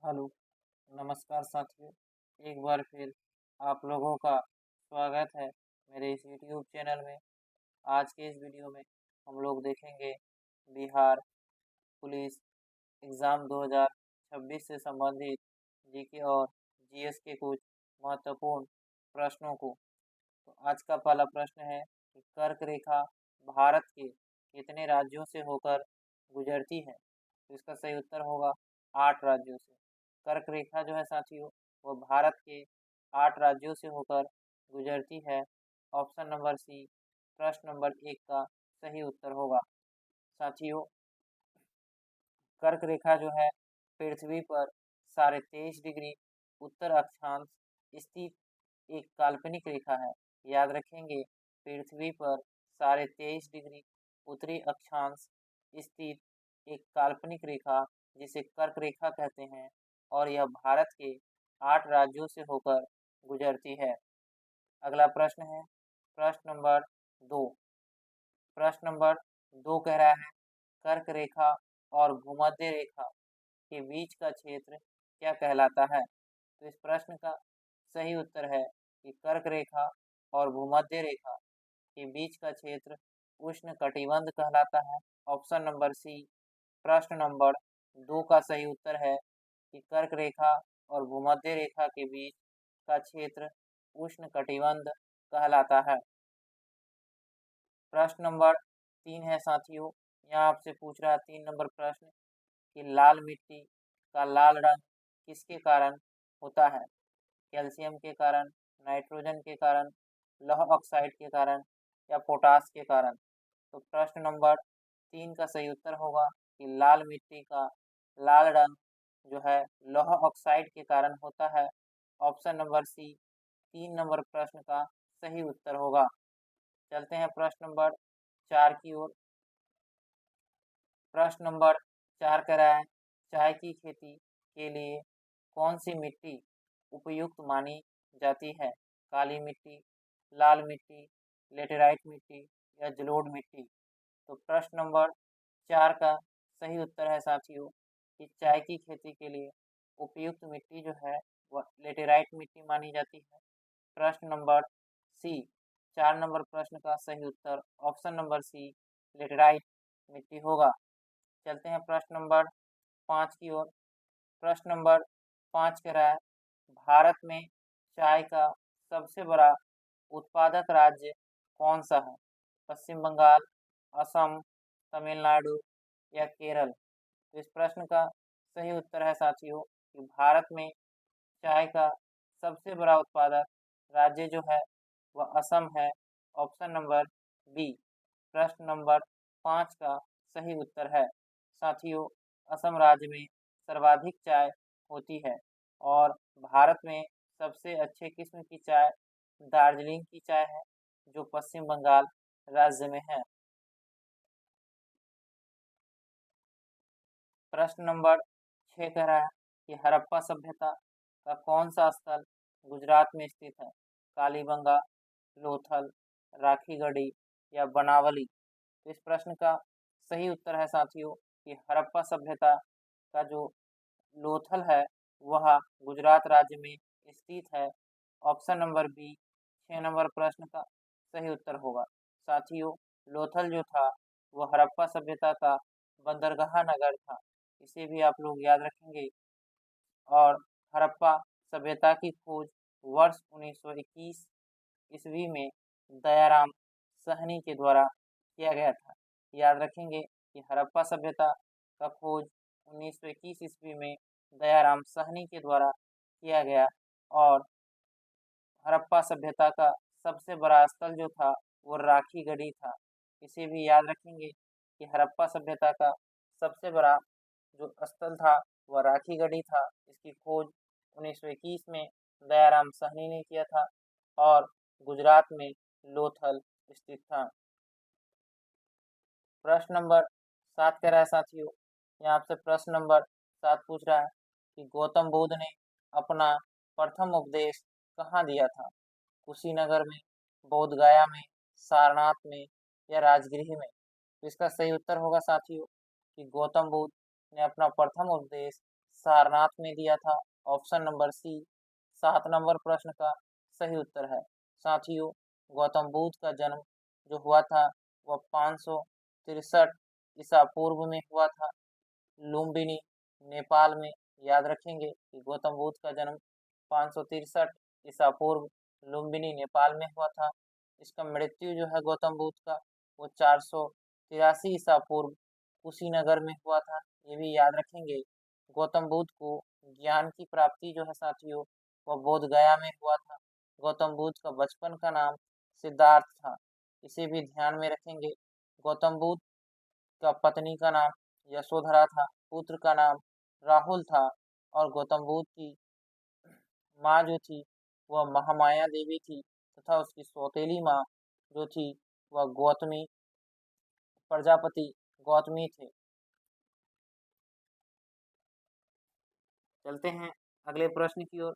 Hello, नमस्कार साथियों। एक बार फिर आप लोगों का स्वागत है मेरे इस यूट्यूब चैनल में। आज के इस वीडियो में हम लोग देखेंगे बिहार पुलिस एग्ज़ाम 2026 से संबंधित जीके और जीएस के कुछ महत्वपूर्ण प्रश्नों को। तो आज का पहला प्रश्न है कि कर्क रेखा भारत के कितने राज्यों से होकर गुजरती है? तो इसका सही उत्तर होगा 8 राज्यों से। कर्क रेखा जो है साथियों, वो भारत के 8 राज्यों से होकर गुजरती है। ऑप्शन नंबर सी प्रश्न नंबर 1 का सही उत्तर होगा। साथियों, कर्क रेखा जो है पृथ्वी पर 23.5 डिग्री उत्तर अक्षांश स्थित एक काल्पनिक रेखा है। याद रखेंगे, पृथ्वी पर 23.5 डिग्री उत्तरी अक्षांश स्थित एक काल्पनिक रेखा जिसे कर्क रेखा कहते हैं और यह भारत के 8 राज्यों से होकर गुजरती है। अगला प्रश्न है प्रश्न नंबर 2। प्रश्न नंबर 2 कह रहा है कर्क रेखा और भूमध्य रेखा के बीच का क्षेत्र क्या कहलाता है? तो इस प्रश्न का सही उत्तर है कि कर्क रेखा और भूमध्य रेखा के बीच का क्षेत्र उष्ण कटिबंध कहलाता है। ऑप्शन नंबर सी प्रश्न नंबर 2 का सही उत्तर है कि कर्क रेखा और भूमध्य रेखा के बीच का क्षेत्र उष्ण कटिबंध कहलाता है। प्रश्न नंबर 3 है साथियों, यहाँ आपसे पूछ रहा है 3 नंबर प्रश्न कि लाल मिट्टी का लाल रंग किसके कारण होता है? कैल्शियम के कारण, नाइट्रोजन के कारण, लौह ऑक्साइड के कारण या पोटास के कारण? तो प्रश्न नंबर 3 का सही उत्तर होगा कि लाल मिट्टी का लाल रंग जो है लौह ऑक्साइड के कारण होता है। ऑप्शन नंबर सी 3 नंबर प्रश्न का सही उत्तर होगा। चलते हैं प्रश्न नंबर 4 की ओर। प्रश्न नंबर 4 कह रहा है चाय की खेती के लिए कौन सी मिट्टी उपयुक्त मानी जाती है? काली मिट्टी, लाल मिट्टी, लेटेराइट मिट्टी या जलोढ़ मिट्टी? तो प्रश्न नंबर 4 का सही उत्तर है साथियों कि चाय की खेती के लिए उपयुक्त मिट्टी जो है वह लेटेराइट मिट्टी मानी जाती है। प्रश्न नंबर सी 4 नंबर प्रश्न का सही उत्तर ऑप्शन नंबर सी लेटेराइट मिट्टी होगा। चलते हैं प्रश्न नंबर 5 की ओर। प्रश्न नंबर 5 कह रहा है भारत में चाय का सबसे बड़ा उत्पादक राज्य कौन सा है? पश्चिम बंगाल, असम, तमिलनाडु या केरल? तो इस प्रश्न का सही उत्तर है साथियों कि भारत में चाय का सबसे बड़ा उत्पादक राज्य जो है वह असम है। ऑप्शन नंबर बी प्रश्न नंबर 5 का सही उत्तर है। साथियों, असम राज्य में सर्वाधिक चाय होती है और भारत में सबसे अच्छे किस्म की चाय दार्जिलिंग की चाय है जो पश्चिम बंगाल राज्य में है। प्रश्न नंबर 6 कह रहा है कि हड़प्पा सभ्यता का कौन सा स्थल गुजरात में स्थित है? कालीबंगा, लोथल, राखीगढ़ी या बनावली? तो इस प्रश्न का सही उत्तर है साथियों कि हड़प्पा सभ्यता का जो लोथल है वह गुजरात राज्य में स्थित है। ऑप्शन नंबर बी 6 नंबर प्रश्न का सही उत्तर होगा। साथियों, लोथल जो था वह हड़प्पा सभ्यता का बंदरगाह नगर था। इसे भी आप लोग याद रखेंगे। और हड़प्पा सभ्यता की खोज वर्ष 1921 ईस्वी में दयाराम साहनी के द्वारा किया गया था। याद रखेंगे कि हड़प्पा सभ्यता का खोज 1921 ईस्वी में दयाराम साहनी के द्वारा किया गया और हड़प्पा सभ्यता का सबसे बड़ा स्थल जो था वो राखीगढ़ी था। इसे भी याद रखेंगे कि हड़प्पा सभ्यता का सबसे बड़ा जो स्थल था वह राखीगढ़ी था। इसकी खोज 1921 में दयाराम साहनी ने किया था और गुजरात में लोथल स्थित था। प्रश्न नंबर 7 कह रहा है साथियों, यहाँ आपसे प्रश्न नंबर 7 पूछ रहा है कि गौतम बुद्ध ने अपना प्रथम उपदेश कहाँ दिया था? कुशीनगर में, बोध गया में, सारनाथ में या राजगृह में? तो इसका सही उत्तर होगा साथियों कि गौतम बुद्ध ने अपना प्रथम उपदेश सारनाथ में दिया था। ऑप्शन नंबर सी 7 नंबर प्रश्न का सही उत्तर है। साथियों, गौतम बुद्ध का जन्म जो हुआ था वह 563 ईसा पूर्व में हुआ था, लुम्बिनी, नेपाल में। याद रखेंगे कि गौतम बुद्ध का जन्म 563 ईसा पूर्व लुम्बिनी, नेपाल में हुआ था। इसका मृत्यु जो है गौतम बुद्ध का वो 483 ईसा पूर्व कुशीनगर में हुआ था। ये भी याद रखेंगे। गौतम बुद्ध को ज्ञान की प्राप्ति जो है साथियों वह बोध गया में हुआ था। गौतम बुद्ध का बचपन का नाम सिद्धार्थ था, इसे भी ध्यान में रखेंगे। गौतम बुद्ध का पत्नी का नाम यशोधरा था, पुत्र का नाम राहुल था, और गौतम बुद्ध की माँ जो थी वह महामाया देवी थी तथा उसकी सौतेली माँ जो थी वह गौतमी प्रजापति गौतमी थे। चलते हैं अगले प्रश्न की ओर।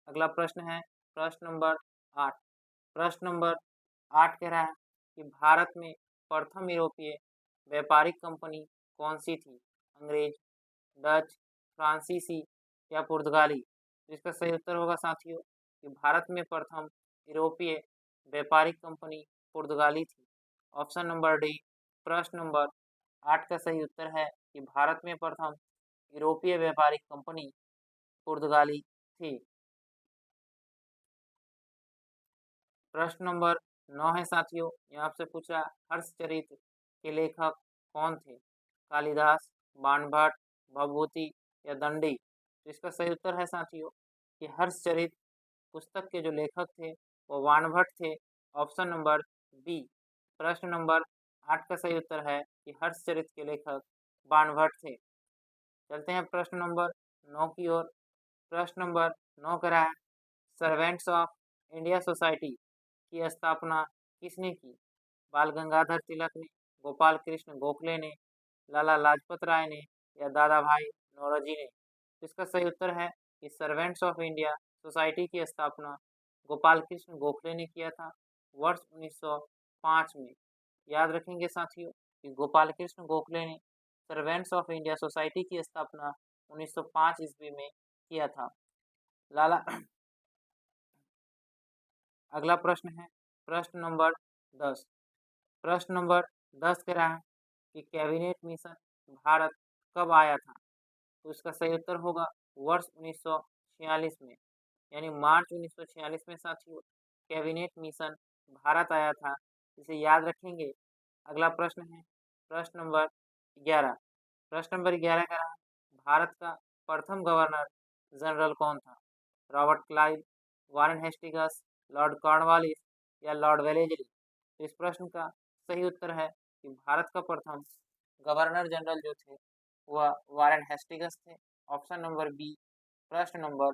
अगला प्रश्न है प्रश्न नंबर 8। प्रश्न नंबर 8 कह रहा है कि भारत में प्रथम यूरोपीय व्यापारिक कंपनी कौन सी थी? अंग्रेज, डच, फ्रांसीसी या पुर्तगाली? इसका सही उत्तर होगा साथियों कि भारत में प्रथम यूरोपीय व्यापारिक कंपनी पुर्तगाली थी। ऑप्शन नंबर डी प्रश्न नंबर 8 का सही उत्तर है कि भारत में प्रथम यूरोपीय व्यापारिक कंपनी पुर्तगाली थी। प्रश्न नंबर 9 है साथियों, यहाँ आपसे पूछा हर्षचरित के लेखक कौन थे? कालिदास, बाणभट्ट, भवभूति या दंडी? तो इसका सही उत्तर है साथियों कि हर्षचरित पुस्तक के जो लेखक थे वो बाणभट्ट थे। ऑप्शन नंबर बी प्रश्न नंबर 8 का सही उत्तर है कि हर्षचरित के लेखक बाणभट्ट थे। चलते हैं प्रश्न नंबर 9 की ओर। प्रश्न नंबर 9 कह रहा है सर्वेंट्स ऑफ इंडिया सोसाइटी की स्थापना किसने की? बाल गंगाधर तिलक ने, गोपाल कृष्ण गोखले ने, लाला लाजपत राय ने या दादा भाई नौरोजी ने? इसका सही उत्तर है कि सर्वेंट्स ऑफ इंडिया सोसाइटी की स्थापना गोपाल कृष्ण गोखले ने किया था वर्ष 1905 में। याद रखेंगे साथियों कि गोपाल कृष्ण गोखले ने सर्वेंट्स ऑफ इंडिया सोसाइटी की स्थापना 1905 ईस्वी में किया था। लाला अगला प्रश्न है प्रश्न नंबर 10। प्रश्न नंबर 10 कह रहा है कि कैबिनेट मिशन भारत कब आया था? तो इसका सही उत्तर होगा वर्ष 1946 में, यानी मार्च 1946 में साथियों कैबिनेट मिशन भारत आया था। इसे याद रखेंगे। अगला प्रश्न है प्रश्न नंबर 11। प्रश्न नंबर 11 कह रहा है भारत का प्रथम गवर्नर जनरल कौन था? Robert Clive, Warren Hastings, Lord Cornwallis या लॉर्ड वेलेस्ली? तो इस प्रश्न का सही उत्तर है कि भारत का प्रथम गवर्नर जनरल जो थे वह वारेन हेस्टिंग्स थे। ऑप्शन नंबर बी प्रश्न नंबर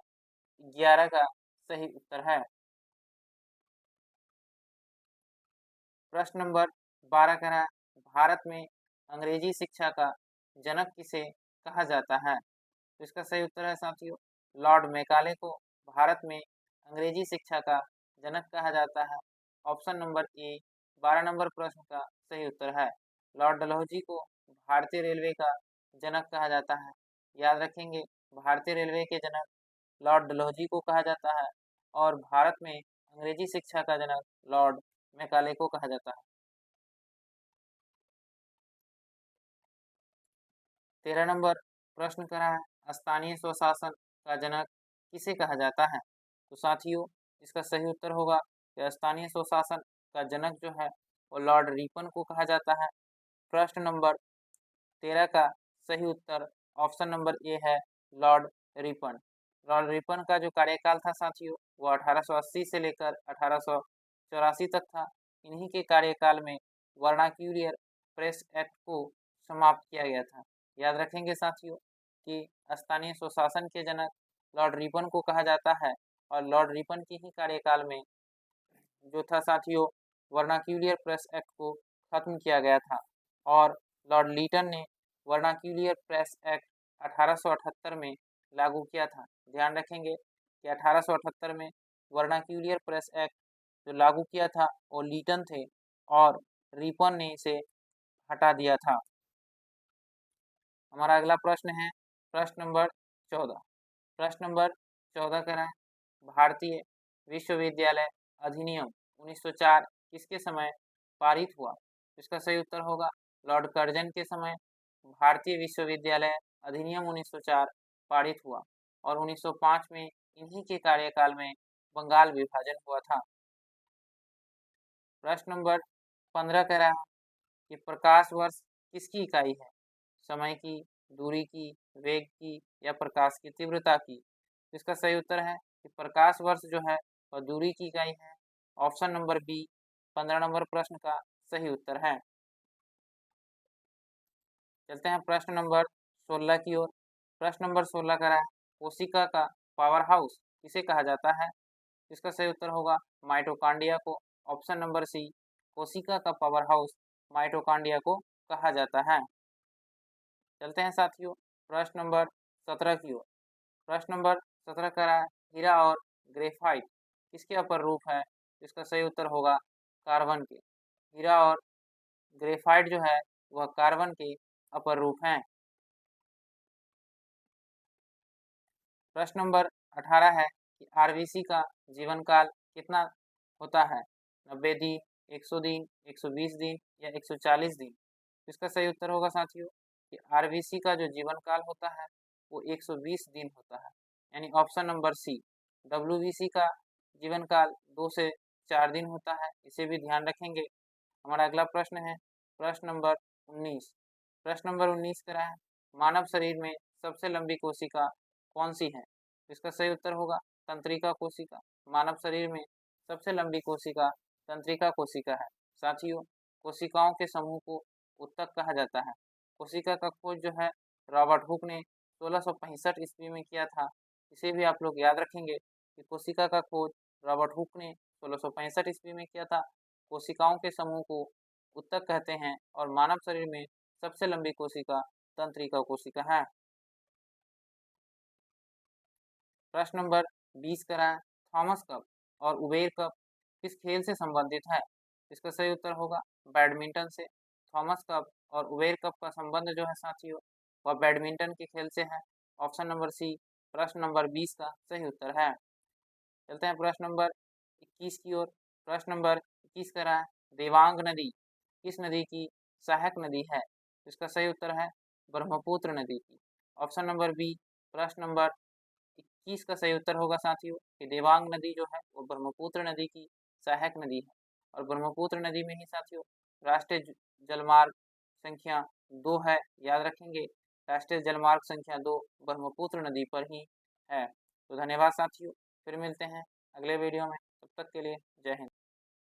11 का सही उत्तर है। प्रश्न नंबर 12 कह रहा है भारत में अंग्रेजी शिक्षा का जनक किसे कहा जाता है? तो इसका सही उत्तर है साथियों लॉर्ड मैकाले को भारत में अंग्रेजी शिक्षा का जनक कहा जाता है। ऑप्शन नंबर ए 12 नंबर प्रश्न का सही उत्तर है। लॉर्ड डलहौजी को भारतीय रेलवे का जनक कहा जाता है। याद रखेंगे भारतीय रेलवे के जनक लॉर्ड डलहौजी को कहा जाता है और भारत में अंग्रेजी शिक्षा का जनक लॉर्ड मैकाले को कहा जाता है। 13 नंबर प्रश्न करा है स्थानीय स्वशासन का जनक किसे कहा जाता है? तो साथियों इसका सही उत्तर होगा कि स्थानीय स्वशासन का जनक जो है वो लॉर्ड रिपन को कहा जाता है। प्रश्न नंबर 13 का सही उत्तर ऑप्शन नंबर ए है लॉर्ड रिपन। लॉर्ड रिपन का जो कार्यकाल था साथियों वो 1880 से लेकर 1884 तक था। इन्हीं के कार्यकाल में वर्नाक्यूलर प्रेस एक्ट को समाप्त किया गया था। याद रखेंगे साथियों कि स्थानीय स्वशासन के जनक लॉर्ड रिपन को कहा जाता है और लॉर्ड रिपन के ही कार्यकाल में जो था साथियों वर्नाक्यूलर प्रेस एक्ट को खत्म किया गया था और लॉर्ड लीटन ने वर्नाक्यूलर प्रेस एक्ट 1878 में लागू किया था। ध्यान रखेंगे कि 1878 में वर्नाक्यूलर प्रेस एक्ट जो लागू किया था वो लीटन थे और रिपन ने इसे हटा दिया था। हमारा अगला प्रश्न है प्रश्न नंबर 14। प्रश्न नंबर 14 कह रहा है भारतीय विश्वविद्यालय अधिनियम 1904 किसके समय पारित हुआ? इसका सही उत्तर होगा लॉर्ड कर्जन के समय भारतीय विश्वविद्यालय अधिनियम 1904 पारित हुआ और 1905 में इन्हीं के कार्यकाल में बंगाल विभाजन हुआ था। प्रश्न नंबर 15 कह रहा है कि प्रकाश वर्ष किसकी इकाई है? समय की, दूरी की, वेग की या प्रकाश की तीव्रता की? इसका सही उत्तर है कि प्रकाश वर्ष जो है वह दूरी की इकाई है। ऑप्शन नंबर बी 15 नंबर प्रश्न का सही उत्तर है। चलते हैं प्रश्न नंबर 16 की ओर। प्रश्न नंबर 16 कह रहा है कोशिका का पावर हाउस किसे कहा जाता है? इसका सही उत्तर होगा माइटोकॉन्ड्रिया को। ऑप्शन नंबर सी कोशिका का पावर हाउस माइटोकॉन्ड्रिया को कहा जाता है। चलते हैं साथियों प्रश्न नंबर 17 की ओर। प्रश्न नंबर 17 कह रहा है हीरा और ग्रेफाइट किसके अपर रूप है? इसका सही उत्तर होगा कार्बन के। हीरा और ग्रेफाइट जो है वह कार्बन के अपर रूप हैं। प्रश्न नंबर 18 है कि आरबीसी का जीवन काल कितना होता है? 90 दिन, 100 दिन, 120 दिन या 140 दिन? इसका सही उत्तर होगा साथियों कि आरबीसी का जो जीवन काल होता है वो 120 दिन होता है, यानी ऑप्शन नंबर सी। डब्ल्यूबीसी का जीवन काल 2 से 4 दिन होता है, इसे भी ध्यान रखेंगे। हमारा अगला प्रश्न है प्रश्न नंबर 19। प्रश्न नंबर 19 कह रहा है मानव शरीर में सबसे लंबी कोशिका कौन सी है? इसका सही उत्तर होगा तंत्रिका कोशिका। मानव शरीर में सबसे लंबी कोशिका तंत्रिका कोशिका है। साथियों कोशिकाओं के समूह को उत्तक कहा जाता है। कोशिका का खोज जो है रॉबर्ट हुक ने 1665 ईस्वी में किया था। इसे भी आप लोग याद रखेंगे कि कोशिका का खोज रॉबर्ट हुक ने 1665 ईस्वी में किया था। कोशिकाओं के समूह को उत्तक कहते हैं और मानव शरीर में सबसे लंबी कोशिका तंत्रिका कोशिका है। प्रश्न नंबर 20 कह रहा है थॉमस कप और उबेर कप किस खेल से संबंधित है? इसका सही उत्तर होगा बैडमिंटन से। थॉमस कप और उबेर कप का संबंध जो है साथियों वह बैडमिंटन के खेल से है। ऑप्शन नंबर सी प्रश्न नंबर 20 का सही उत्तर है। चलते हैं प्रश्न नंबर 21 की ओर। प्रश्न नंबर 21 कह रहा है देवांग नदी किस नदी की सहायक नदी है? इसका सही उत्तर है ब्रह्मपुत्र नदी की। ऑप्शन नंबर बी प्रश्न नंबर 21 का सही उत्तर होगा साथियों कि देवांग नदी जो है वो ब्रह्मपुत्र नदी की सहायक नदी है और ब्रह्मपुत्र नदी में ही साथियों राष्ट्रीय जलमार्ग संख्या 2 है, याद रखेंगे। राष्ट्रीय जलमार्ग संख्या 2 ब्रह्मपुत्र नदी पर ही है। तो धन्यवाद साथियों, फिर मिलते हैं अगले वीडियो में, तब तक के लिए जय हिंद।